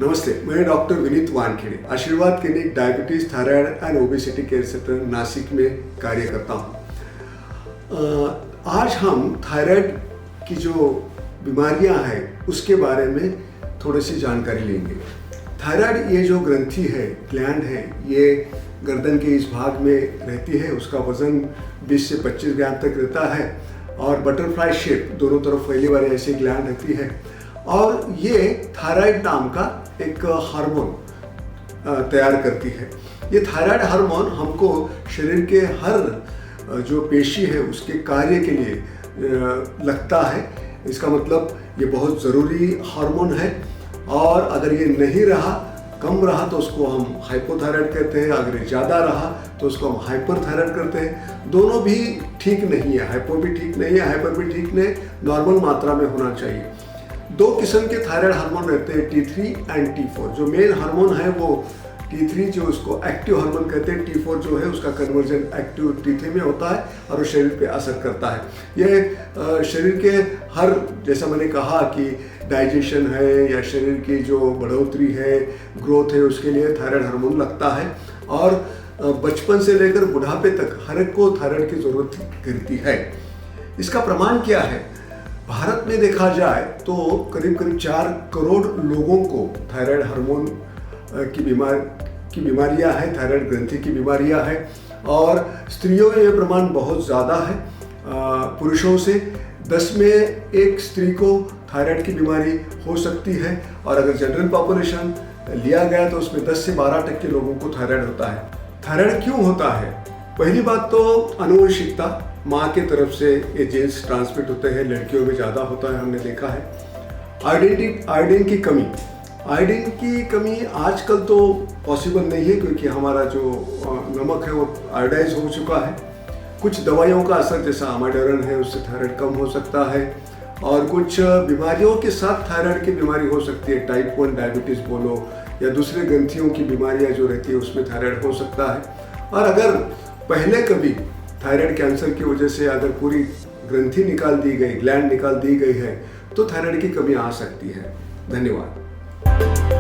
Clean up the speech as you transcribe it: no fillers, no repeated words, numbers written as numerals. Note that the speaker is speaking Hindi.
नमस्ते, मैं डॉक्टर विनीत वानखेड़े आशीर्वाद clinic diabetes thyroid and obesity care centre Nashik में कार्य करता हूँ। आज हम थायराइड की जो बीमारियां हैं उसके बारे में थोड़ी सी जानकारी लेंगे। थायराइड ये जो ग्रंथि है, ग्लैंड है, ये गर्दन के इस भाग में रहती है। उसका वजन 20 से 25 ग्राम तक रहता है और बटरफ्लाई शेप दोनों तरफ फैली वाली ऐसी ग्लैंड रहती है। और ये थायराइड नाम का एक हार्मोन तैयार करती है। ये थायराइड हार्मोन हमको शरीर के हर जो पेशी है उसके कार्य के लिए लगता है। इसका मतलब ये बहुत ज़रूरी हार्मोन है और अगर ये नहीं रहा, कम रहा तो उसको हम हाइपोथायराइड कहते हैं, अगर ये ज़्यादा रहा तो उसको हम हाइपरथायराइड करते हैं। दोनों भी ठीक नहीं है, हाइपो भी ठीक नहीं है, हाइपर भी ठीक नहीं, नॉर्मल मात्रा में होना चाहिए। दो किस्म के थायराइड हार्मोन रहते हैं, T3 एंड T4। जो मेन हार्मोन है वो T3 जो उसको एक्टिव हार्मोन कहते हैं, T4 जो है उसका कन्वर्जन एक्टिव T3 में होता है और वो शरीर पे असर करता है। ये शरीर के हर, जैसा मैंने कहा कि डाइजेशन है या शरीर की जो बढ़ोतरी है, ग्रोथ है, उसके लिए थायराइड हार्मोन लगता है। और बचपन से लेकर बुढ़ापे तक हर एक को थायराइड की जरूरत गिरती है। इसका प्रमाण क्या है? भारत में देखा जाए तो करीब 4 करोड़ लोगों को थायराइड हार्मोन की बीमारियां हैं, थायराइड ग्रंथि की बीमारियां हैं। और स्त्रियों में ये प्रमाण बहुत ज़्यादा है। पुरुषों से 10 में 1 स्त्री को थायराइड की बीमारी हो सकती है और अगर जनरल पॉपुलेशन लिया गया तो उसमें 10 से 12% लोगों को थायराइड होता है। थायराइड क्यों होता है? पहली बात तो आनुवंशिकता, माँ के तरफ से ये जीन्स ट्रांसमिट होते हैं, लड़कियों में ज़्यादा होता है, हमने देखा है। आयोडीन की कमी, आयोडीन की कमी आजकल तो पॉसिबल नहीं है क्योंकि हमारा जो नमक है वो आयोडाइज हो चुका है। कुछ दवाइयों का असर जैसा अमाइडोरन है उससे थायराइड कम हो सकता है और कुछ बीमारियों के साथ थायराइड की बीमारी हो सकती है। टाइप 1 डायबिटीज़ बोलो या दूसरे ग्रंथियों की बीमारियाँ जो रहती है उसमें थायराइड हो सकता है। और अगर पहले कभी थायराइड कैंसर की वजह से अगर पूरी ग्रंथि निकाल दी गई, ग्लैंड निकाल दी गई है तो थायराइड की कमी आ सकती है। धन्यवाद।